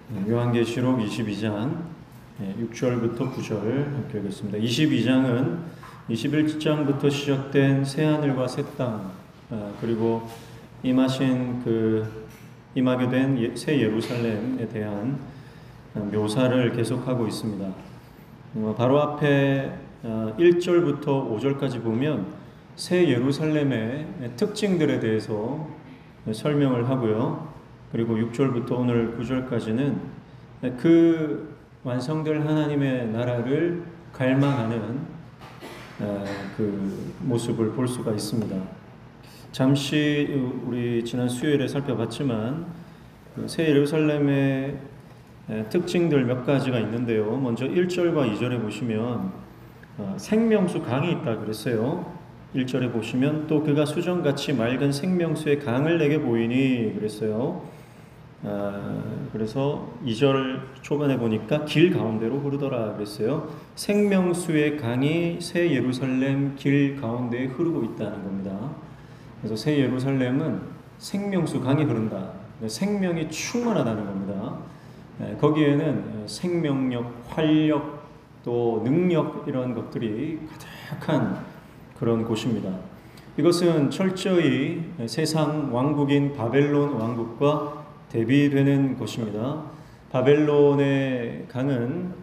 요한계시록 22장 6절부터 9절 함께 읽겠습니다. 22장은 21장부터 시작된 새하늘과 새 땅, 그리고 임하게 된 새 예루살렘에 대한 묘사를 계속하고 있습니다. 바로 앞에 1절부터 5절까지 보면 새 예루살렘의 특징들에 대해서 설명을 하고요. 그리고 6절부터 오늘 9절까지는 그 완성될 하나님의 나라를 갈망하는 그 모습을 볼 수가 있습니다. 잠시 우리 지난 수요일에 살펴봤지만 새 예루살렘의 특징들 몇 가지가 있는데요. 먼저 1절과 2절에 보시면 생명수 강이 있다 그랬어요. 1절에 보시면 또 그가 수정같이 맑은 생명수의 강을 내게 보이니 그랬어요. 그래서 2절 초반에 보니까 길 가운데로 흐르더라 그랬어요. 생명수의 강이 새 예루살렘 길 가운데에 흐르고 있다는 겁니다. 그래서 새 예루살렘은 생명수 강이 흐른다. 생명이 충만하다는 겁니다. 거기에는 생명력, 활력, 또 능력 이런 것들이 가득한 그런 곳입니다. 이것은 철저히 세상 왕국인 바벨론 왕국과 대비되는 것입니다. 바벨론의 강은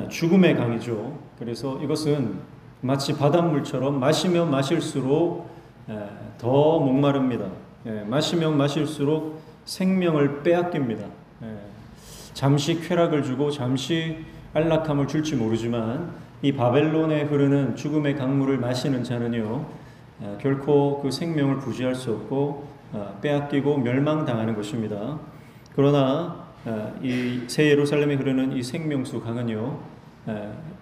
죽음의 강이죠. 그래서 이것은 마치 바닷물처럼 마시면 마실수록 더 목마릅니다. 마시면 마실수록 생명을 빼앗깁니다. 잠시 쾌락을 주고 잠시 안락함을 줄지 모르지만 이 바벨론에 흐르는 죽음의 강물을 마시는 자는요, 결코 그 생명을 부지할 수 없고 빼앗기고 멸망당하는 것입니다. 그러나 이 새 예루살렘에 흐르는 이 생명수 강은요,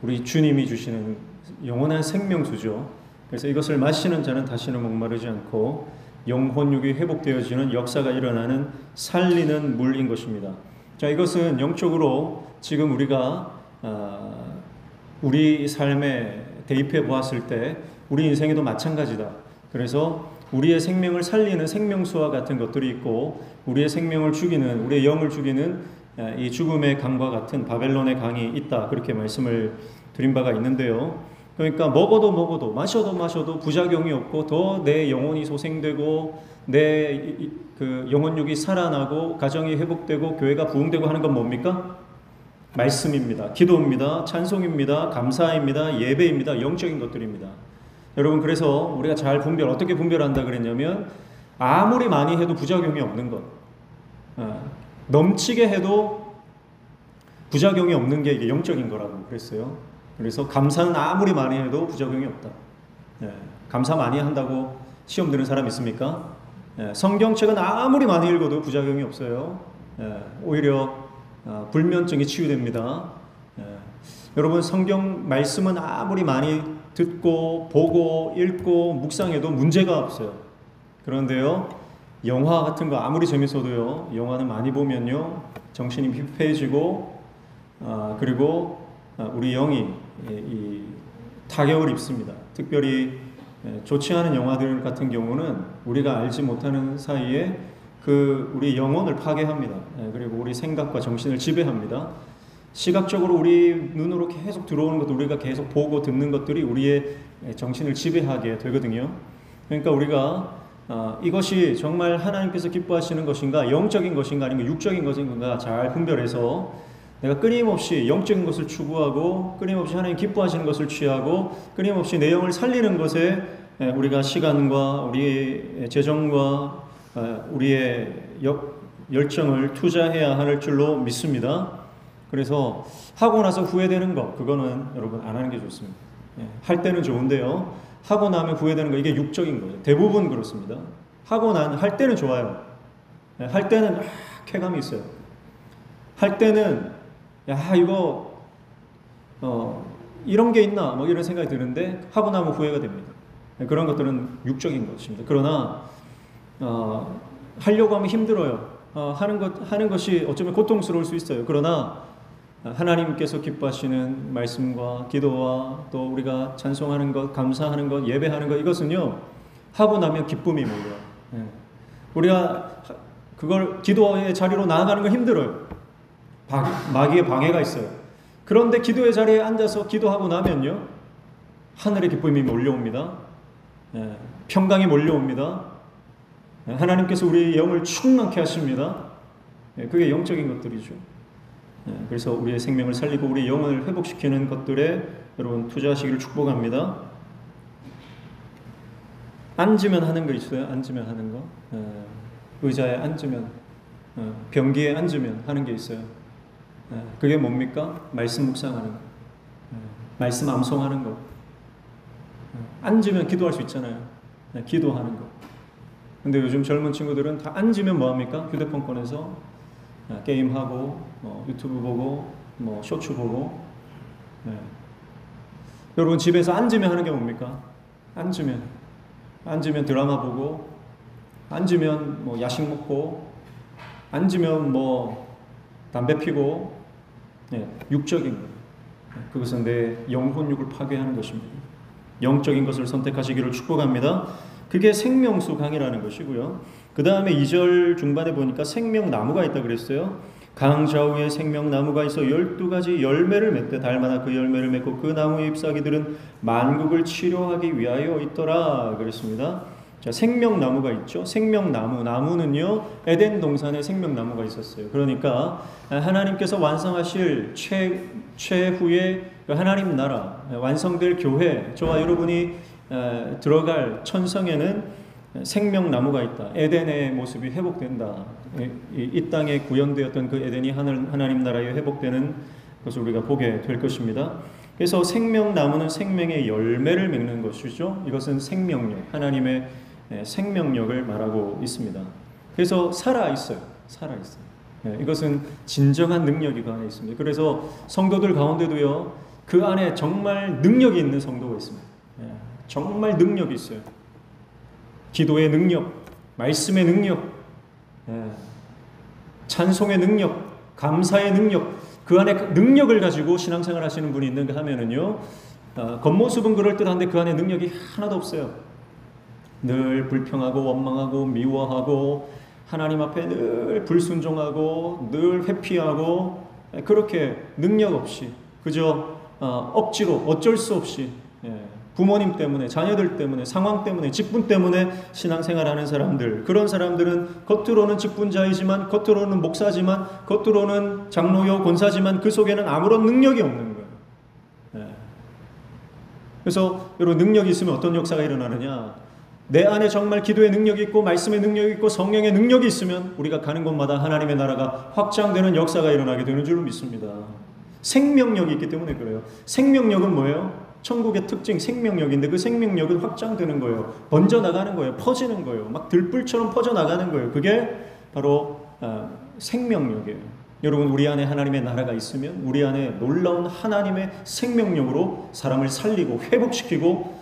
우리 주님이 주시는 영원한 생명수죠. 그래서 이것을 마시는 자는 다시는 목마르지 않고 영혼육이 회복되어지는 역사가 일어나는 살리는 물인 것입니다. 자, 이것은 영적으로 지금 우리가 우리 삶에 대입해 보았을 때 우리 인생에도 마찬가지다. 그래서 우리의 생명을 살리는 생명수와 같은 것들이 있고 우리의 생명을 죽이는, 우리의 영을 죽이는 이 죽음의 강과 같은 바벨론의 강이 있다. 그렇게 말씀을 드린 바가 있는데요. 그러니까 먹어도 마셔도 부작용이 없고 더 내 영혼이 소생되고 내 그 영혼육이 살아나고 가정이 회복되고 교회가 부흥되고 하는 건 뭡니까? 말씀입니다. 기도입니다. 찬송입니다. 감사입니다. 예배입니다. 영적인 것들입니다. 여러분, 그래서 우리가 잘 어떻게 분별한다 그랬냐면 아무리 많이 해도 부작용이 없는 것, 넘치게 해도 부작용이 없는 게 이게 영적인 거라고 그랬어요. 그래서 감사는 아무리 많이 해도 부작용이 없다. 감사 많이 한다고 시험 드는 사람 있습니까? 성경책은 아무리 많이 읽어도 부작용이 없어요. 오히려 불면증이 치유됩니다. 여러분, 성경 말씀은 아무리 많이 듣고 보고 읽고 묵상해도 문제가 없어요. 그런데요, 영화 같은 거 아무리 재밌어도요, 영화는 많이 보면요 정신이 피폐해지고 그리고 우리 영이 이 타격을 입습니다. 특별히 좋지 않은 영화들 같은 경우는 우리가 알지 못하는 사이에 우리 영혼을 파괴합니다. 그리고 우리 생각과 정신을 지배합니다. 시각적으로 우리 눈으로 계속 들어오는 것도 우리가 계속 보고 듣는 것들이 우리의 정신을 지배하게 되거든요. 그러니까 우리가 이것이 정말 하나님께서 기뻐하시는 것인가, 영적인 것인가, 아니면 육적인 것인가 잘 분별해서 내가 끊임없이 영적인 것을 추구하고 끊임없이 하나님 기뻐하시는 것을 취하고 끊임없이 내 영을 살리는 것에 우리가 시간과 우리의 재정과 우리의 열정을 투자해야 할 줄로 믿습니다. 그래서 하고 나서 후회되는 것, 그거는 여러분 안 하는 게 좋습니다. 할 때는 좋은데요, 하고 나면 후회되는 거, 이게 육적인 거예요. 대부분 그렇습니다. 할 때는 좋아요. 할 때는 쾌감이 있어요. 할 때는 이거 이런 게 있나 뭐 이런 생각이 드는데 하고 나면 후회가 됩니다. 그런 것들은 육적인 것입니다. 그러나 하려고 하면 힘들어요. 하는 것이 어쩌면 고통스러울 수 있어요. 그러나 하나님께서 기뻐하시는 말씀과 기도와 또 우리가 찬송하는 것, 감사하는 것, 예배하는 것, 이것은요 하고 나면 기쁨이 몰려요. 우리가 그걸 기도의 자리로 나아가는 건 힘들어요. 마귀의 방해가 있어요. 그런데 기도의 자리에 앉아서 기도하고 나면요, 하늘의 기쁨이 몰려옵니다. 평강이 몰려옵니다. 하나님께서 우리 영을 충만케 하십니다. 그게 영적인 것들이죠. 그래서 우리의 생명을 살리고 우리 영을 회복시키는 것들에 여러분 투자하시기를 축복합니다. 앉으면 하는 거 있어요? 앉으면 하는 거. 의자에 앉으면, 변기에 앉으면 하는 게 있어요. 그게 뭡니까? 말씀 묵상하는 거. 말씀 암송하는 거. 앉으면 기도할 수 있잖아요. 기도하는 거. 근데 요즘 젊은 친구들은 다 앉으면 뭐합니까? 휴대폰 꺼내서 게임하고, 유튜브 보고, 쇼츠 보고. 여러분 집에서 앉으면 하는 게 뭡니까? 앉으면 드라마 보고, 앉으면 야식 먹고, 앉으면 담배 피고, 육적인 것. 그것은 내 영혼육을 파괴하는 것입니다. 영적인 것을 선택하시기를 축복합니다. 그게 생명수 강이라는 것이고요. 그 다음에 2절 중반에 보니까 생명나무가 있다 그랬어요. 강 좌우에 생명나무가 있어 12가지 열매를 맺되 달마다 그 열매를 맺고 그 나무의 잎사귀들은 만국을 치료하기 위하여 있더라 그랬습니다. 자, 생명나무가 있죠. 생명나무, 나무는요 에덴 동산에 생명나무가 있었어요. 그러니까 하나님께서 완성하실 최후의 하나님 나라, 완성될 교회, 저와 여러분이 들어갈 천성에는 생명나무가 있다. 에덴의 모습이 회복된다. 이 땅에 구현되었던 그 에덴이 하나님 나라에 회복되는 것을 우리가 보게 될 것입니다. 그래서 생명나무는 생명의 열매를 맺는 것이죠. 이것은 생명력, 하나님의 생명력을 말하고 있습니다. 그래서 살아있어요. 이것은 진정한 능력이 그 안에 있습니다. 그래서 성도들 가운데도요, 그 안에 정말 능력이 있는 성도가 있습니다. 정말 능력이 있어요. 기도의 능력, 말씀의 능력, 찬송의 능력, 감사의 능력, 그 안에 능력을 가지고 신앙생활 하시는 분이 있는가 하면은요, 겉모습은 그럴듯한데 그 안에 능력이 하나도 없어요. 늘 불평하고 원망하고 미워하고 하나님 앞에 늘 불순종하고 늘 회피하고 그렇게 능력 없이 그저 억지로 어쩔 수 없이 부모님 때문에, 자녀들 때문에, 상황 때문에, 직분 때문에 신앙생활하는 사람들, 그런 사람들은 겉으로는 직분자이지만, 겉으로는 목사지만, 겉으로는 장로요 권사지만 그 속에는 아무런 능력이 없는 거예요. 그래서 여러분, 능력이 있으면 어떤 역사가 일어나느냐? 내 안에 정말 기도의 능력이 있고 말씀의 능력이 있고 성령의 능력이 있으면 우리가 가는 곳마다 하나님의 나라가 확장되는 역사가 일어나게 되는 줄로 믿습니다. 생명력이 있기 때문에 그래요. 생명력은 뭐예요? 천국의 특징 생명력인데 그 생명력은 확장되는 거예요. 번져나가는 거예요. 퍼지는 거예요. 막 들불처럼 퍼져나가는 거예요. 그게 바로 생명력이에요. 여러분, 우리 안에 하나님의 나라가 있으면 우리 안에 놀라운 하나님의 생명력으로 사람을 살리고 회복시키고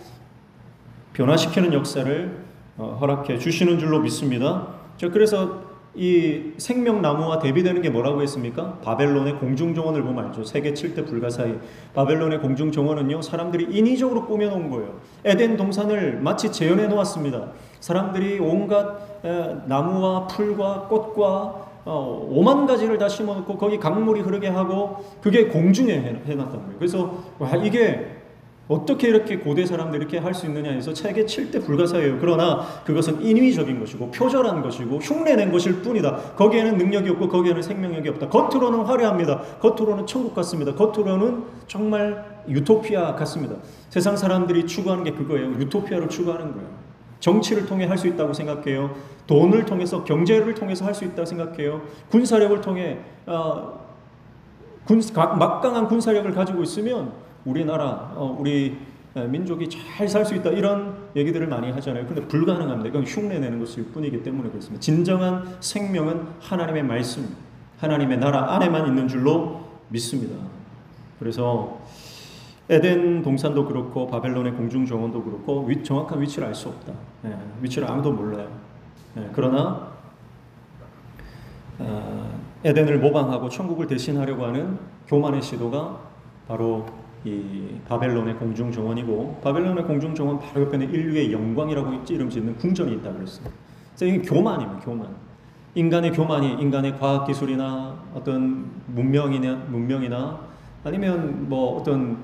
변화시키는 역사를 허락해 주시는 줄로 믿습니다. 그래서 이 생명나무와 대비되는 게 뭐라고 했습니까? 바벨론의 공중정원을 보면 알죠. 세계 7대 불가사의 바벨론의 공중정원은요, 사람들이 인위적으로 꾸며놓은 거예요. 에덴 동산을 마치 재현해 놓았습니다. 사람들이 온갖 나무와 풀과 꽃과 5만 가지를 다 심어놓고 거기 강물이 흐르게 하고 그게 공중에 해놨단 말이에요. 그래서 이게 어떻게 이렇게 고대 사람들이 이렇게 할 수 있느냐 해서 세계 7대 불가사예요. 그러나 그것은 인위적인 것이고 표절한 것이고 흉내낸 것일 뿐이다. 거기에는 능력이 없고 거기에는 생명력이 없다. 겉으로는 화려합니다. 겉으로는 천국 같습니다. 겉으로는 정말 유토피아 같습니다. 세상 사람들이 추구하는 게 그거예요. 유토피아를 추구하는 거예요. 정치를 통해 할 수 있다고 생각해요. 돈을 통해서, 경제를 통해서 할 수 있다고 생각해요. 군사력을 통해 막강한 군사력을 가지고 있으면 우리나라, 우리 민족이 잘 살 수 있다, 이런 얘기들을 많이 하잖아요. 그런데 불가능합니다. 이건 흉내내는 것일 뿐이기 때문에 그렇습니다. 진정한 생명은 하나님의 말씀, 하나님의 나라 안에만 있는 줄로 믿습니다. 그래서 에덴 동산도 그렇고 바벨론의 공중정원도 그렇고 정확한 위치를 알 수 없다. 위치를 아무도 몰라요. 그러나 에덴을 모방하고 천국을 대신하려고 하는 교만의 시도가 바로 이 바벨론의 공중정원이고, 바벨론의 공중정원 바로 옆에는 인류의 영광이라고 이름 짓는 궁전이 있다고 그랬어요. 그래서 이게 교만입니다. 교만. 인간의 교만이 인간의 과학기술이나 어떤 문명이나 아니면 뭐 어떤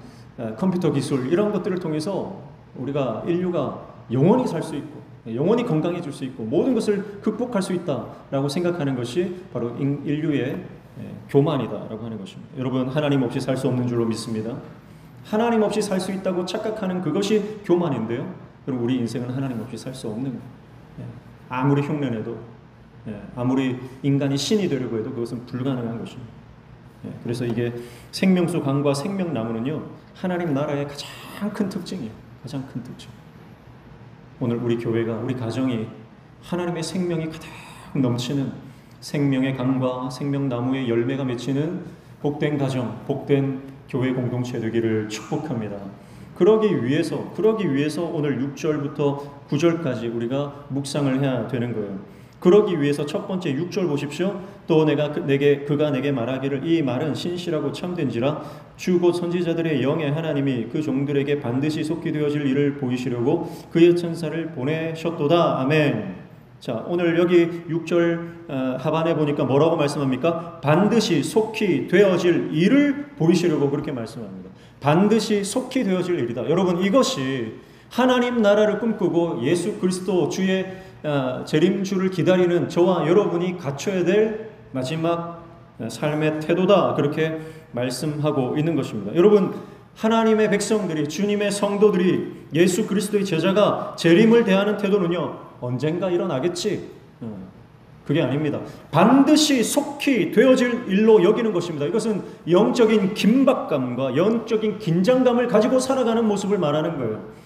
컴퓨터 기술 이런 것들을 통해서 우리가 인류가 영원히 살 수 있고 영원히 건강해질 수 있고 모든 것을 극복할 수 있다라고 생각하는 것이 바로 인류의 교만이다라고 하는 것입니다. 여러분, 하나님 없이 살 수 없는 줄로 믿습니다. 하나님 없이 살 수 있다고 착각하는 그것이 교만인데요. 그럼 우리 인생은 하나님 없이 살 수 없는 거예요. 아무리 흉내내도 아무리 인간이 신이 되려고 해도 그것은 불가능한 것입니다. 그래서 이게 생명수 강과 생명나무는요, 하나님 나라의 가장 큰 특징이에요. 가장 큰 특징. 오늘 우리 교회가, 우리 가정이 하나님의 생명이 가득 넘치는 생명의 강과 생명나무의 열매가 맺히는 복된 가정, 복된 교회 공동체 되기를 축복합니다. 그러기 위해서 오늘 6절부터 9절까지 우리가 묵상을 해야 되는 거예요. 그러기 위해서 첫 번째 6절 보십시오. 또 그가 내게 말하기를 이 말은 신실하고 참된지라 주 곧 선지자들의 영의 하나님이 그 종들에게 반드시 속히 되어질 일을 보이시려고 그의 천사를 보내셨도다. 아멘. 자, 오늘 여기 6절 하반에 보니까 뭐라고 말씀합니까? 반드시 속히 되어질 일을 보이시려고 그렇게 말씀합니다. 반드시 속히 되어질 일이다. 여러분, 이것이 하나님 나라를 꿈꾸고 예수 그리스도 주의 재림주를 기다리는 저와 여러분이 갖춰야 될 마지막 삶의 태도다. 그렇게 말씀하고 있는 것입니다. 여러분, 하나님의 백성들이, 주님의 성도들이, 예수 그리스도의 제자가 재림을 대하는 태도는요, 언젠가 일어나겠지. 그게 아닙니다. 반드시 속히 되어질 일로 여기는 것입니다. 이것은 영적인 긴박감과 영적인 긴장감을 가지고 살아가는 모습을 말하는 거예요.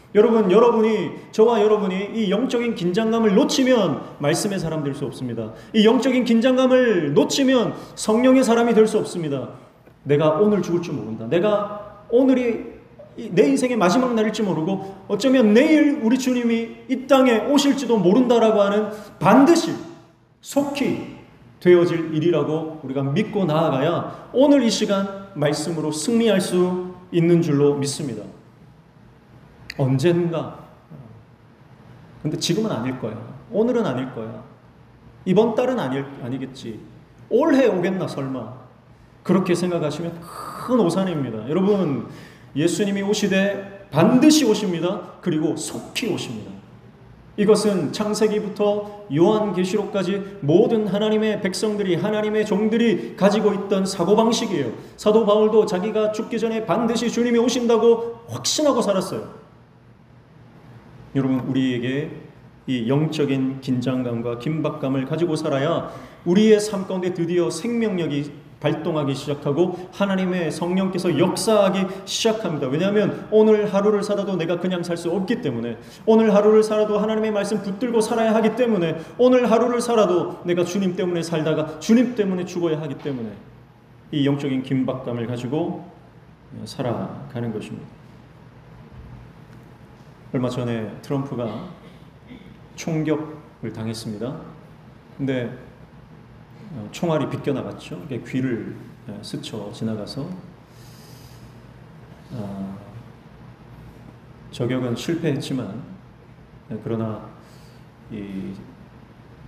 저와 여러분이 이 영적인 긴장감을 놓치면 말씀의 사람 될 수 없습니다. 이 영적인 긴장감을 놓치면 성령의 사람이 될 수 없습니다. 내가 오늘 죽을 줄 모른다. 내가 오늘이 내 인생의 마지막 날일지 모르고 어쩌면 내일 우리 주님이 이 땅에 오실지도 모른다라고 하는 반드시 속히 되어질 일이라고 우리가 믿고 나아가야 오늘 이 시간 말씀으로 승리할 수 있는 줄로 믿습니다. 언젠가. 근데 지금은 아닐 거야. 오늘은 아닐 거야. 이번 달은 아니겠지. 올해 오겠나 설마. 그렇게 생각하시면 큰 오산입니다. 여러분, 예수님이 오시되 반드시 오십니다. 그리고 속히 오십니다. 이것은 창세기부터 요한계시록까지 모든 하나님의 백성들이, 하나님의 종들이 가지고 있던 사고방식이에요. 사도 바울도 자기가 죽기 전에 반드시 주님이 오신다고 확신하고 살았어요. 여러분, 우리에게 이 영적인 긴장감과 긴박감을 가지고 살아야 우리의 삶 가운데 드디어 생명력이 발동하기 시작하고 하나님의 성령께서 역사하기 시작합니다. 왜냐하면 오늘 하루를 살아도 내가 그냥 살 수 없기 때문에, 오늘 하루를 살아도 하나님의 말씀 붙들고 살아야 하기 때문에, 오늘 하루를 살아도 내가 주님 때문에 살다가 주님 때문에 죽어야 하기 때문에 이 영적인 긴박감을 가지고 살아가는 것입니다. 얼마 전에 트럼프가 총격을 당했습니다. 근데 총알이 빗겨나갔죠. 귀를 스쳐 지나가서 저격은 실패했지만, 그러나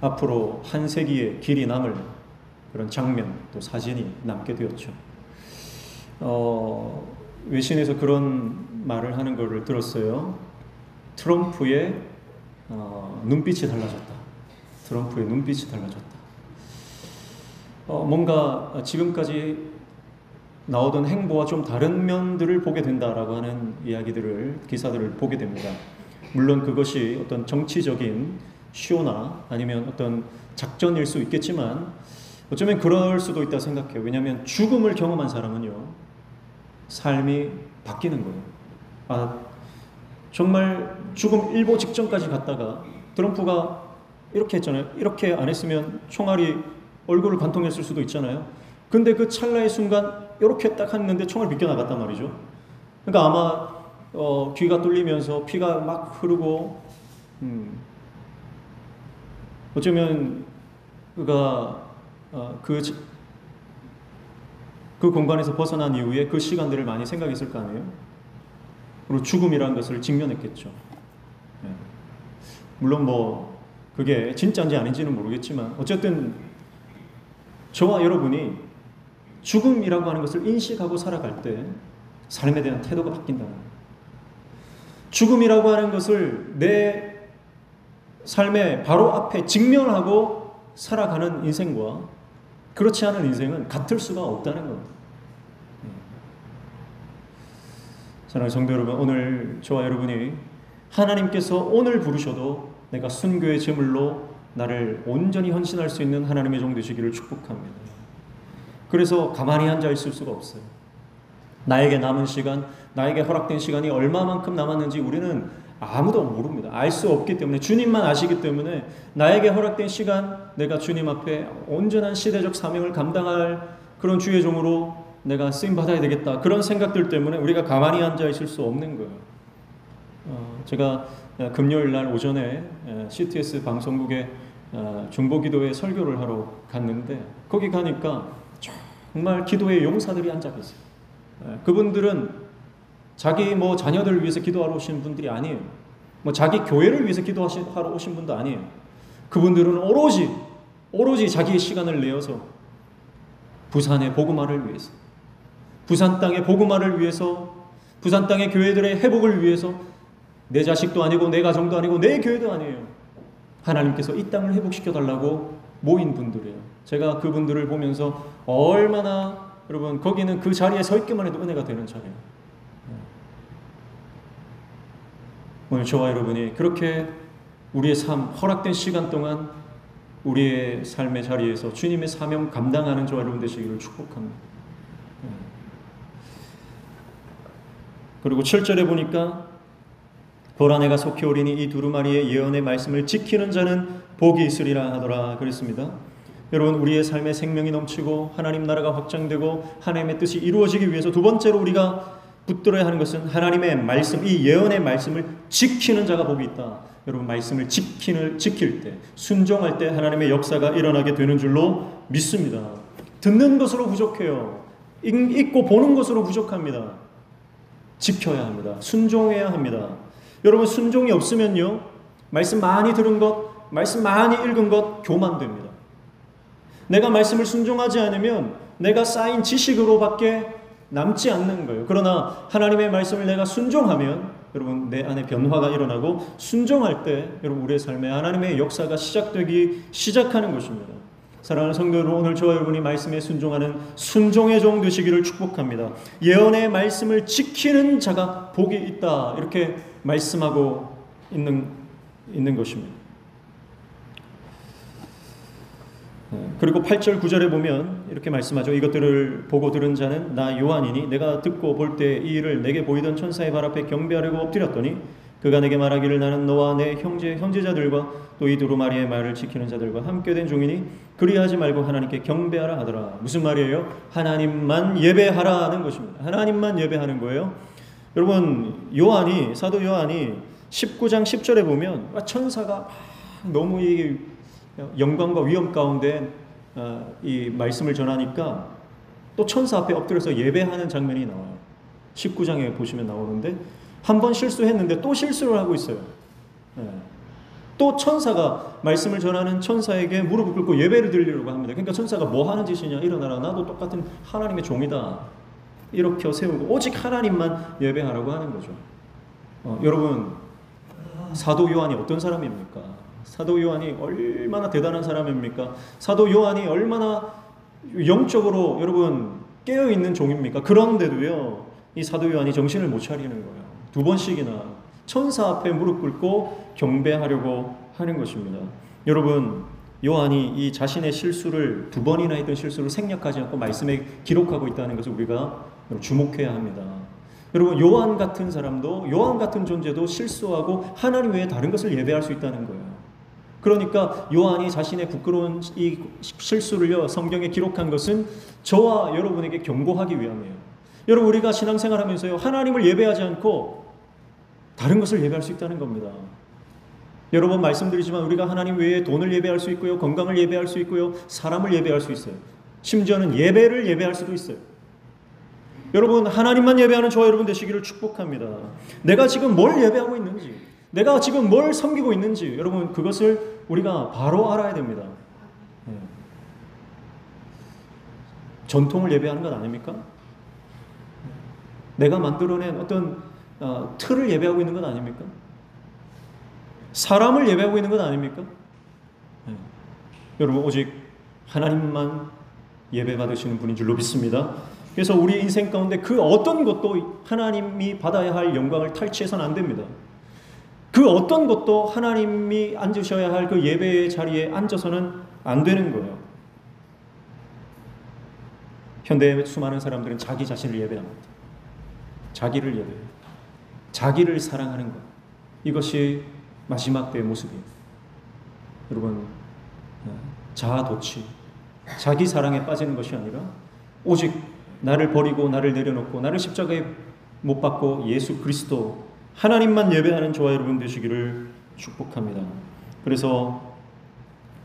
앞으로 한 세기의 길이 남을 그런 장면, 또 사진이 남게 되었죠. 외신에서 그런 말을 하는 것을 들었어요. 트럼프의 눈빛이 달라졌다. 트럼프의 눈빛이 달라졌다. 뭔가 지금까지 나오던 행보와 좀 다른 면들을 보게 된다라고 하는 기사들을 보게 됩니다. 물론 그것이 어떤 정치적인 쇼나 아니면 어떤 작전일 수 있겠지만 어쩌면 그럴 수도 있다고 생각해요. 왜냐하면 죽음을 경험한 사람은요, 삶이 바뀌는 거예요. 정말 죽음 일보 직전까지 갔다가 트럼프가 이렇게 했잖아요. 이렇게 안 했으면 총알이 얼굴을 관통했을 수도 있잖아요. 근데 그 찰나의 순간 이렇게 딱 했는데 총알 빗겨나갔단 말이죠. 그러니까 아마 귀가 뚫리면서 피가 막 흐르고 어쩌면 그가 그 공간에서 벗어난 이후에 그 시간들을 많이 생각했을 거 아니에요. 그리고 죽음이라는 것을 직면했겠죠. 물론 그게 진짜인지 아닌지는 모르겠지만 어쨌든 저와 여러분이 죽음이라고 하는 것을 인식하고 살아갈 때 삶에 대한 태도가 바뀐다는 거예요. 죽음이라고 하는 것을 내 삶의 바로 앞에 직면하고 살아가는 인생과 그렇지 않은 인생은 같을 수가 없다는 겁니다. 사랑하는 성도 여러분, 오늘 저와 여러분이 하나님께서 오늘 부르셔도 내가 순교의 제물로 나를 온전히 헌신할 수 있는 하나님의 종 되시기를 축복합니다. 그래서 가만히 앉아 있을 수가 없어요. 나에게 남은 시간, 나에게 허락된 시간이 얼마만큼 남았는지 우리는 아무도 모릅니다. 알 수 없기 때문에, 주님만 아시기 때문에 나에게 허락된 시간, 내가 주님 앞에 온전한 시대적 사명을 감당할 그런 주의 종으로 내가 쓰임받아야 되겠다, 그런 생각들 때문에 우리가 가만히 앉아 있을 수 없는 거예요. 제가 금요일 날 오전에 CTS 방송국에 중보기도회 설교를 하러 갔는데 거기 가니까 정말 기도의 용사들이 앉아 계세요. 그분들은 자기 자녀들을 위해서 기도하러 오신 분들이 아니에요. 자기 교회를 위해서 기도하러 오신 분도 아니에요. 그분들은 오로지 자기의 시간을 내어서 부산의 복음화를 위해서, 부산 땅의 복음화를 위해서, 부산 땅의 교회들의 회복을 위해서, 내 자식도 아니고 내 가정도 아니고 내 교회도 아니에요. 하나님께서 이 땅을 회복시켜달라고 모인 분들이에요. 제가 그분들을 보면서 얼마나, 여러분, 거기는 그 자리에 서 있기만 해도 은혜가 되는 자리예요. 오늘 저와 여러분이 그렇게 우리의 삶, 허락된 시간 동안 우리의 삶의 자리에서 주님의 사명 감당하는 저와 여러분 되시기를 축복합니다. 그리고 7절에 보니까 보라, 내가 속히 오리니 이 두루마리의 예언의 말씀을 지키는 자는 복이 있으리라 하더라 그랬습니다. 여러분, 우리의 삶에 생명이 넘치고 하나님 나라가 확장되고 하나님의 뜻이 이루어지기 위해서 두 번째로 우리가 붙들어야 하는 것은 하나님의 말씀, 이 예언의 말씀을 지키는 자가 복이 있다. 여러분, 말씀을 지킬 때, 순종할 때 하나님의 역사가 일어나게 되는 줄로 믿습니다. 듣는 것으로 부족해요. 읽고 보는 것으로 부족합니다. 지켜야 합니다. 순종해야 합니다. 여러분, 순종이 없으면요, 말씀 많이 들은 것, 말씀 많이 읽은 것 교만됩니다. 내가 말씀을 순종하지 않으면 내가 쌓인 지식으로밖에 남지 않는 거예요. 그러나 하나님의 말씀을 내가 순종하면 여러분, 내 안에 변화가 일어나고, 순종할 때 여러분, 우리의 삶에 하나님의 역사가 시작하는 것입니다. 사랑하는 성도 여러분, 오늘 저와 여러분이 말씀에 순종하는 순종의 종 되시기를 축복합니다. 예언의 말씀을 지키는 자가 복이 있다, 이렇게 말씀하고 있는 것입니다. 그리고 8절 9절에 보면 이렇게 말씀하죠. 이것들을 보고 들은 자는 나 요한이니 내가 듣고 볼 때 이 일을 내게 보이던 천사의 발 앞에 경배하려고 엎드렸더니 그가 내게 말하기를 나는 너와 내 형제자들과 또 이 두루마리의 말을 지키는 자들과 함께 된 종이니 그리하지 말고 하나님께 경배하라 하더라. 무슨 말이에요? 하나님만 예배하라는 것입니다. 하나님만 예배하는 거예요. 여러분, 사도 요한이 19장 10절에 보면 천사가 너무 이 영광과 위엄 가운데 이 말씀을 전하니까 또 천사 앞에 엎드려서 예배하는 장면이 나와요. 19장에 보시면 나오는데 한 번 실수했는데 또 실수를 하고 있어요. 또 천사가 말씀을 전하는 천사에게 무릎을 꿇고 예배를 드리려고 합니다. 그러니까 천사가 뭐 하는 짓이냐, 일어나라, 나도 똑같은 하나님의 종이다, 이렇게 세우고 오직 하나님만 예배하라고 하는 거죠. 여러분, 사도 요한이 어떤 사람입니까? 사도 요한이 얼마나 대단한 사람입니까? 사도 요한이 얼마나 영적으로 여러분 깨어있는 종입니까? 그런데도요, 이 사도 요한이 정신을 못 차리는 거예요. 두 번씩이나 천사 앞에 무릎 꿇고 경배하려고 하는 것입니다. 여러분, 요한이 이 자신의 실수를, 두 번이나 했던 실수를 생략하지 않고 말씀에 기록하고 있다는 것을 우리가 주목해야 합니다. 여러분, 요한 같은 사람도, 요한 같은 존재도 실수하고 하나님 외에 다른 것을 예배할 수 있다는 거예요. 그러니까 요한이 자신의 부끄러운 이 실수를요, 성경에 기록한 것은 저와 여러분에게 경고하기 위함이에요. 여러분, 우리가 신앙생활하면서요, 하나님을 예배하지 않고 다른 것을 예배할 수 있다는 겁니다. 여러 번 말씀드리지만 우리가 하나님 외에 돈을 예배할 수 있고요, 건강을 예배할 수 있고요, 사람을 예배할 수 있어요. 심지어는 예배를 예배할 수도 있어요. 여러분, 하나님만 예배하는 저와 여러분 되시기를 축복합니다. 내가 지금 뭘 예배하고 있는지, 내가 지금 뭘 섬기고 있는지, 여러분 그것을 우리가 바로 알아야 됩니다. 예. 전통을 예배하는 것 아닙니까? 내가 만들어낸 어떤 틀을 예배하고 있는 것 아닙니까? 사람을 예배하고 있는 것 아닙니까? 예. 여러분 오직 하나님만 예배받으시는 분인 줄로 믿습니다. 그래서 우리 인생 가운데 그 어떤 것도 하나님이 받아야 할 영광을 탈취해서는 안 됩니다. 그 어떤 것도 하나님이 앉으셔야 할 그 예배의 자리에 앉아서는 안 되는 거예요. 현대의 수많은 사람들은 자기 자신을 예배합니다. 자기를 예배해요. 자기를 사랑하는 것. 이것이 마지막 때의 모습이에요. 여러분, 자아도취, 자기 사랑에 빠지는 것이 아니라 오직 나를 버리고 나를 내려놓고 나를 십자가에 못 박고 예수 그리스도 하나님만 예배하는 저와 여러분 되시기를 축복합니다. 그래서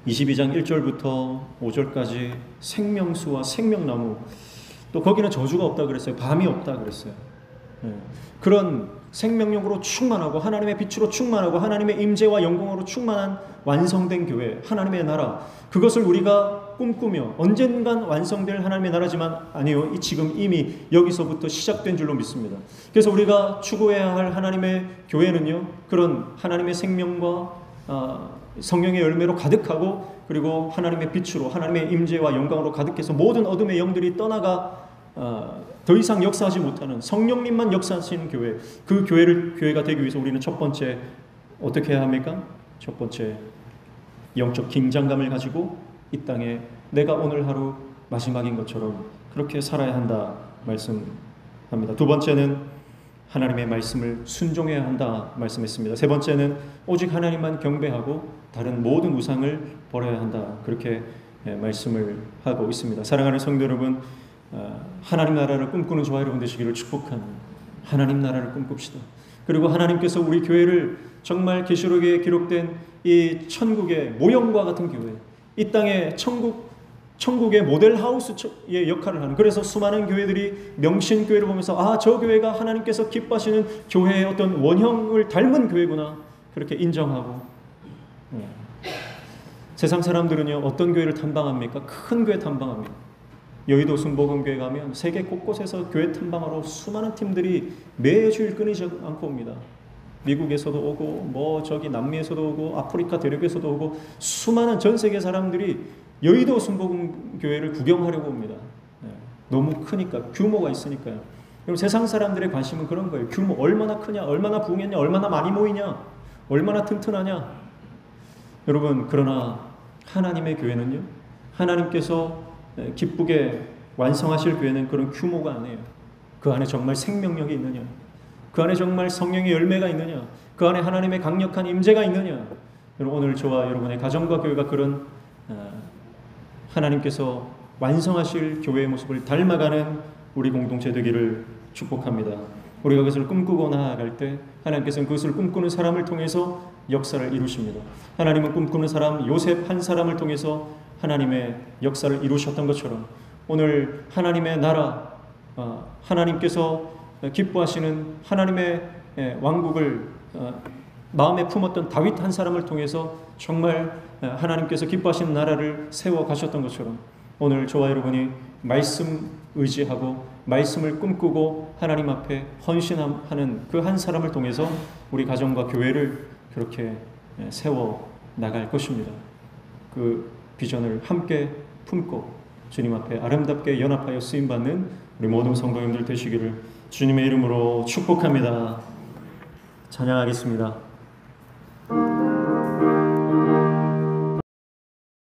22장 1절부터 5절까지 생명수와 생명나무, 또 거기는 저주가 없다 그랬어요. 밤이 없다 그랬어요. 그런 생명력으로 충만하고 하나님의 빛으로 충만하고 하나님의 임재와 영광으로 충만한 완성된 교회, 하나님의 나라, 그것을 우리가 꿈꾸며 언젠간 완성될 하나님의 나라지만 아니요, 지금 이미 여기서부터 시작된 줄로 믿습니다. 그래서 우리가 추구해야 할 하나님의 교회는요, 그런 하나님의 생명과 성령의 열매로 가득하고, 그리고 하나님의 빛으로 하나님의 임재와 영광으로 가득해서 모든 어둠의 영들이 떠나가 더 이상 역사하지 못하는 성령님만 역사하시는 교회, 그 교회가 되기 위해서 우리는 첫 번째 어떻게 해야 합니까? 첫 번째 영적 긴장감을 가지고 이 땅에 내가 오늘 하루 마지막인 것처럼 그렇게 살아야 한다 말씀합니다. 두 번째는 하나님의 말씀을 순종해야 한다 말씀했습니다. 세 번째는 오직 하나님만 경배하고 다른 모든 우상을 버려야 한다, 그렇게 말씀을 하고 있습니다. 사랑하는 성도 여러분, 하나님 나라를 꿈꾸는 저와 여러분 되시기를 축복하는 하나님 나라를 꿈꿉시다. 그리고 하나님께서 우리 교회를 정말 계시록에 기록된 이 천국의 모형과 같은 교회, 이 땅의 천국의 모델하우스의 역할을 하는, 그래서 수많은 교회들이 명신교회를 보면서 저 교회가 하나님께서 기뻐하시는 교회의 어떤 원형을 닮은 교회구나, 그렇게 인정하고. 세상 사람들은요, 어떤 교회를 탐방합니까? 큰 교회 탐방합니다. 여의도 순복음교회 가면 세계 곳곳에서 교회 탐방하러 수많은 팀들이 매주일 끊이지 않고 옵니다. 미국에서도 오고 저기 남미에서도 오고 아프리카 대륙에서도 오고 수많은 전 세계 사람들이 여의도 순복음교회를 구경하려고 옵니다. 너무 크니까, 규모가 있으니까요. 그럼 세상 사람들의 관심은 그런 거예요. 규모 얼마나 크냐, 얼마나 부흥했냐, 얼마나 많이 모이냐, 얼마나 튼튼하냐. 여러분, 그러나 하나님의 교회는요, 하나님께서 기쁘게 완성하실 교회는 그런 규모가 아니에요. 그 안에 정말 생명력이 있느냐, 그 안에 정말 성령의 열매가 있느냐, 그 안에 하나님의 강력한 임재가 있느냐. 여러분, 오늘 저와 여러분의 가정과 교회가 그런 하나님께서 완성하실 교회의 모습을 닮아가는 우리 공동체 되기를 축복합니다. 우리가 그것을 꿈꾸고 나아갈 때 하나님께서는 그것을 꿈꾸는 사람을 통해서 역사를 이루십니다. 하나님은 꿈꾸는 사람 요셉 한 사람을 통해서 하나님의 역사를 이루셨던 것처럼 오늘 하나님의 나라, 하나님께서 기뻐하시는 하나님의 왕국을 마음에 품었던 다윗 한 사람을 통해서 정말 하나님께서 기뻐하시는 나라를 세워 가셨던 것처럼 오늘 저와 여러분이 말씀 의지하고 말씀을 꿈꾸고 하나님 앞에 헌신하는 그 한 사람을 통해서 우리 가정과 교회를 그렇게 세워 나갈 것입니다. 그 비전을 함께 품고 주님 앞에 아름답게 연합하여 쓰임받는 우리 모든 성도님들 되시기를 주님의 이름으로 축복합니다. 찬양하겠습니다.